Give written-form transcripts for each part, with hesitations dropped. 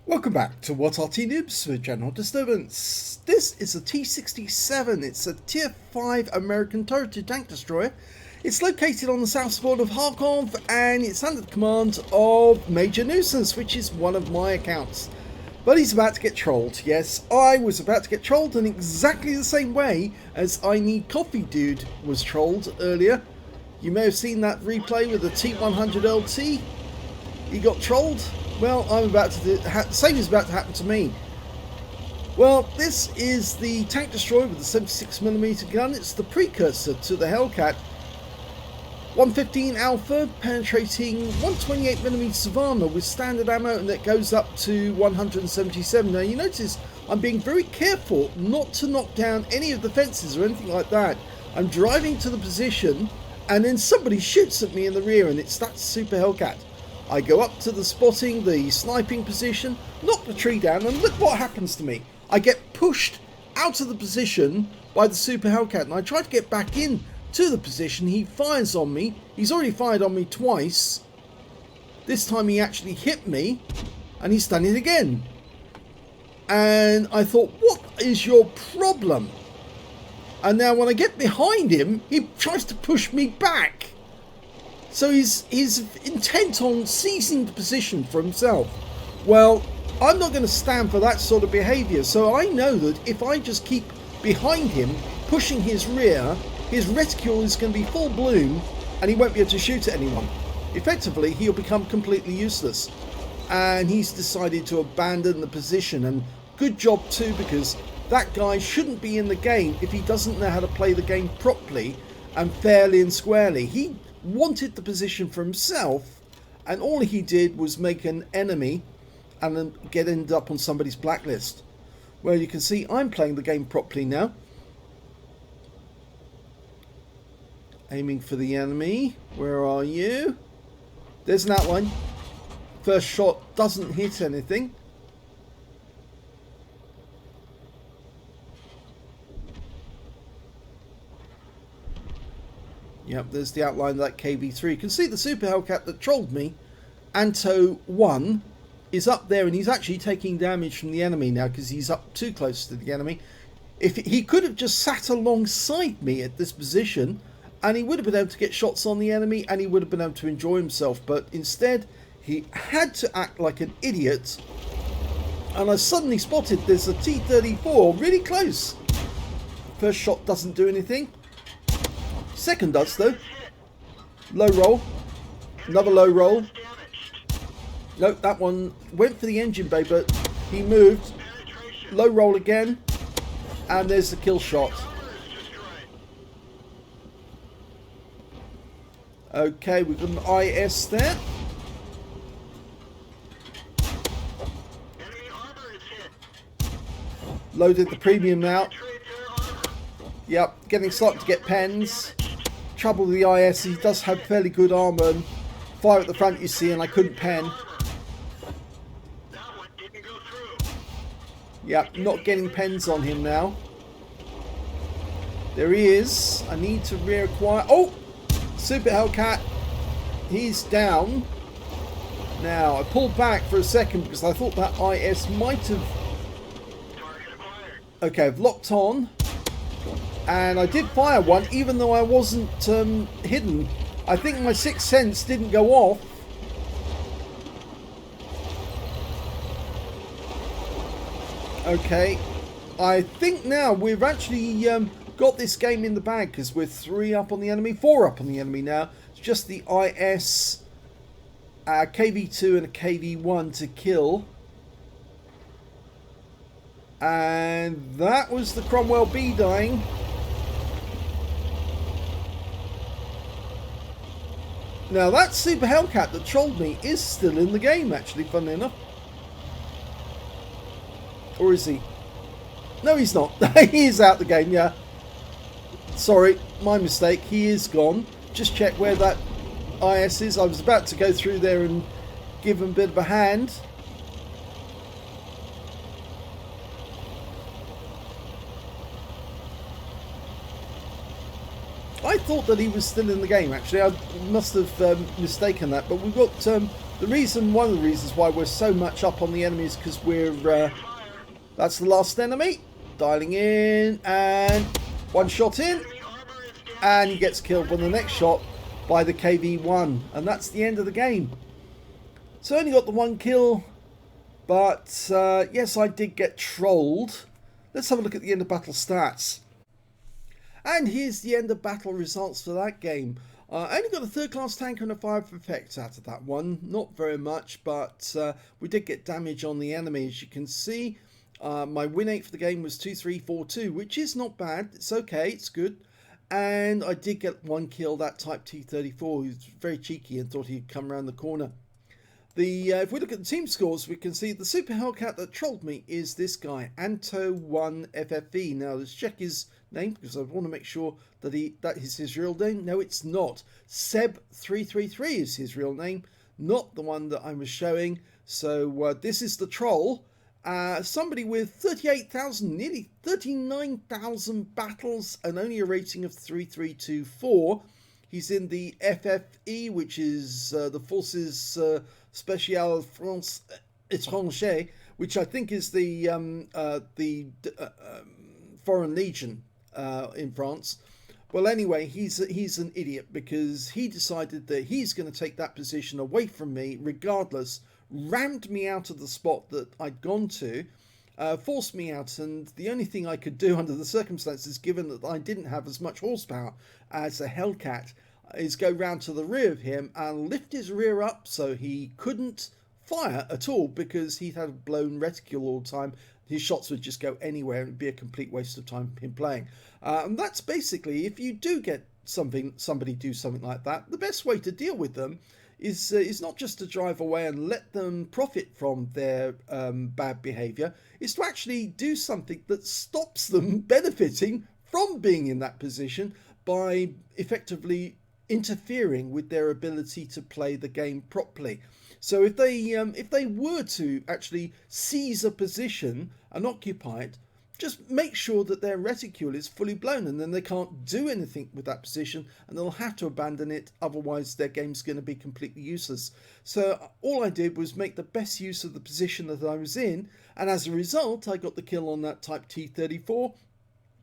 Welcome back to What Arty Noobs with General Disturbance. This is a T-67. It's a Tier 5 American turreted tank destroyer. It's located on the south sport of Kharkov and it's under the command of Major Nuisance, which is one of my accounts. But he's about to get trolled. Yes, I was about to get trolled in exactly the same way as I Need Coffee Dude was trolled earlier. You may have seen that replay with the T100LT. He got trolled. Well, I'm about to the same is about to happen to me. Well, this is the tank destroyer with the 76mm gun. It's the precursor to the Hellcat. 115 Alpha, penetrating 128mm Savannah with standard ammo, and that goes up to 177. Now you notice I'm being very careful not to knock down any of the fences or anything like that. I'm driving to the position and then somebody shoots at me in the rear, and it's that Super Hellcat. I go up to the spotting, the sniping position, knock the tree down, and look what happens to me. I get pushed out of the position by the Super Hellcat, and I try to get back in to the position. He fires on me. He's already fired on me twice. This time he actually hit me, and he's done it again. And I thought, what is your problem? And now when I get behind him, he tries to push me back. So he's intent on seizing the position for himself. Well, I'm not going to stand for that sort of behaviour. So I know that if I just keep behind him, pushing his rear, his reticule is going to be full bloom and he won't be able to shoot at anyone. Effectively, he'll become completely useless. And he's decided to abandon the position. And good job too, because that guy shouldn't be in the game if he doesn't know how to play the game properly and fairly and squarely. He wanted the position for himself, and all he did was make an enemy and then end up on somebody's blacklist. Well, you can see I'm playing the game properly now. Aiming for the enemy. Where are you? There's an outline. First shot doesn't hit anything. Yep, there's the outline of that KV-3. You can see the Super Hellcat that trolled me, Anto 1, is up there, and he's actually taking damage from the enemy now because he's up too close to the enemy. If he could have just sat alongside me at this position, and he would have been able to get shots on the enemy, and he would have been able to enjoy himself. But instead, he had to act like an idiot. And I suddenly spotted there's a T-34 really close. First shot doesn't do anything. Second does though. Low roll. Another low roll. Nope, that one went for the engine bay, but he moved. Low roll again. And there's the kill shot. Okay, we've got an IS there. Loaded the premium now. Yep, starting to get pens. Trouble with the IS, he does have fairly good armour, and fire at the front you see, and I couldn't pen. Yep, not getting pens on him now. There he is. I need to reacquire. Oh! Super Hellcat. He's down. Now, I pulled back for a second because I thought that IS might have... Okay, I've locked on. And I did fire one, even though I wasn't hidden. I think my sixth sense didn't go off. Okay. I think now we've actually got this game in the bag, because we're 3 up on the enemy, 4 up on the enemy now. It's just the IS, KV2 and a KV1 to kill. And that was the Cromwell B dying. Now that Super Hellcat that trolled me is still in the game, actually, funnily enough. Or is he? No, he's not. He is out the game, yeah. Sorry, my mistake. He is gone. Just check where that IS is. I was about to go through there and give him a bit of a hand. I thought that he was still in the game, actually. I must have mistaken that. But we've got One of the reasons why we're so much up on the enemy is because we're, that's the last enemy, dialing in, and one shot in, and he gets killed on the next shot by the KV-1, and that's the end of the game. So only got the one kill, but yes, I did get trolled. Let's have a look at the end of battle stats. And here's the end of battle results for that game. I only got a third class tanker and a fire effect out of that one. Not very much, but we did get damage on the enemy. As you can see, my win rate for the game was 2342, which is not bad. It's okay, it's good. And I did get one kill, that Type T-34, who's very cheeky and thought he'd come around the corner. If we look at the team scores, we can see the Super Hellcat that trolled me is this guy, Anto1 FFE. Now let's check his name because I want to make sure that that is his real name. No, it's not. Seb333 is his real name, not the one that I was showing. So this is the troll. Somebody with 38,000, nearly 39,000 battles and only a rating of 3324. He's in the FFE, which is the Forces Spéciales France Étrangère, which I think is the Foreign Legion in France. Well, anyway, he's an idiot because he decided that he's going to take that position away from me regardless, rammed me out of the spot that I'd gone to, forced me out, and the only thing I could do under the circumstances, given that I didn't have as much horsepower as a Hellcat, is go round to the rear of him and lift his rear up so he couldn't fire at all because he'd had a blown reticule all the time. His shots would just go anywhere and it'd be a complete waste of time him playing. And that's basically, if you do get somebody do something like that, the best way to deal with them is not just to drive away and let them profit from their bad behavior, is to actually do something that stops them benefiting from being in that position by effectively interfering with their ability to play the game properly. So if they were to actually seize a position and occupy it, just make sure that their reticule is fully blown, and then they can't do anything with that position and they'll have to abandon it, otherwise their game's going to be completely useless. So all I did was make the best use of the position that I was in, and as a result I got the kill on that Type T-34.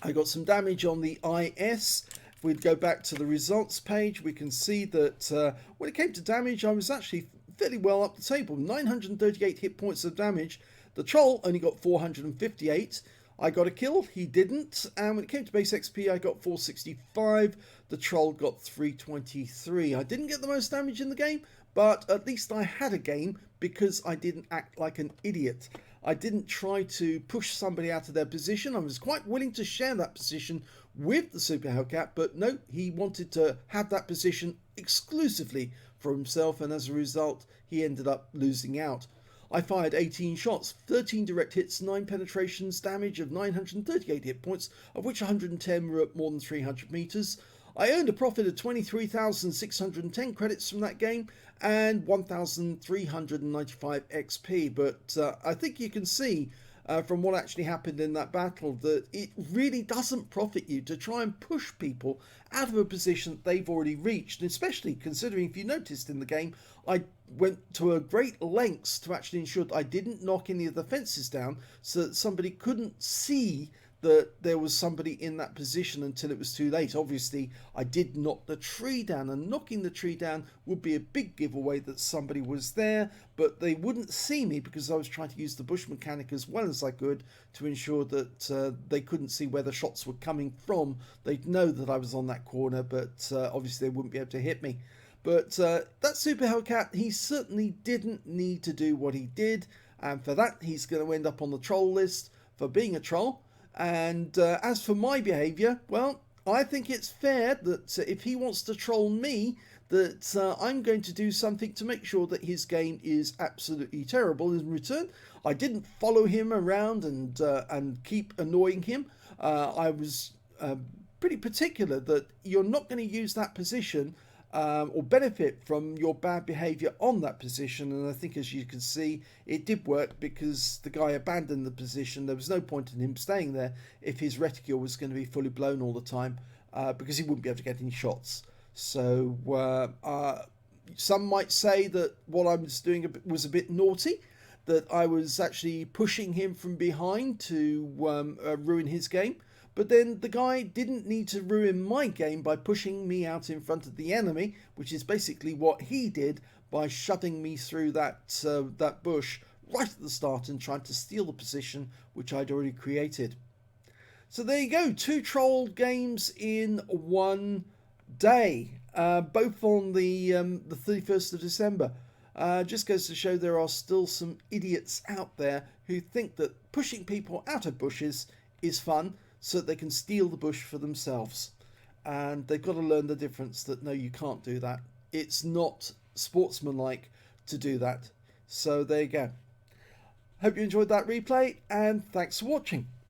I got some damage on the IS. If we go back to the results page, we can see that when it came to damage, I was actually fairly well up the table. 938 hit points of damage. The troll only got 458. I got a kill, he didn't. And when it came to base XP, I got 465. The troll got 323. I didn't get the most damage in the game, but at least I had a game because I didn't act like an idiot. I didn't try to push somebody out of their position. I was quite willing to share that position with the Super Hellcat, but no, he wanted to have that position exclusively for himself, and as a result, he ended up losing out. I fired 18 shots, 13 direct hits, 9 penetrations, damage of 938 hit points, of which 110 were at more than 300 meters. I earned a profit of 23,610 credits from that game and 1,395 XP, but I think you can see from what actually happened in that battle that it really doesn't profit you to try and push people out of a position that they've already reached, and especially considering, if you noticed in the game, I went to a great lengths to actually ensure that I didn't knock any of the fences down so that somebody couldn't see that there was somebody in that position until it was too late. Obviously, I did knock the tree down, and knocking the tree down would be a big giveaway that somebody was there, but they wouldn't see me because I was trying to use the bush mechanic as well as I could to ensure that they couldn't see where the shots were coming from. They'd know that I was on that corner, but obviously they wouldn't be able to hit me. But that Super Hellcat, he certainly didn't need to do what he did, and for that he's going to end up on the troll list for being a troll. And as for my behaviour, well, I think it's fair that if he wants to troll me, that I'm going to do something to make sure that his game is absolutely terrible in return. I didn't follow him around and keep annoying him. I was pretty particular that you're not going to use that position or benefit from your bad behaviour on that position, and I think, as you can see, it did work because the guy abandoned the position. There was no point in him staying there if his reticule was going to be fully blown all the time, because he wouldn't be able to get any shots. So Some might say that what I was doing was a bit naughty, that I was actually pushing him from behind to ruin his game. But then the guy didn't need to ruin my game by pushing me out in front of the enemy, which is basically what he did by shutting me through that bush right at the start and trying to steal the position which I'd already created. So there you go, 2 troll games in one day, both on the 31st of December. Just goes to show there are still some idiots out there who think that pushing people out of bushes is fun so that they can steal the bush for themselves. And they've got to learn the difference that no, you can't do that. It's not sportsmanlike to do that. So there you go. Hope you enjoyed that replay, and thanks for watching.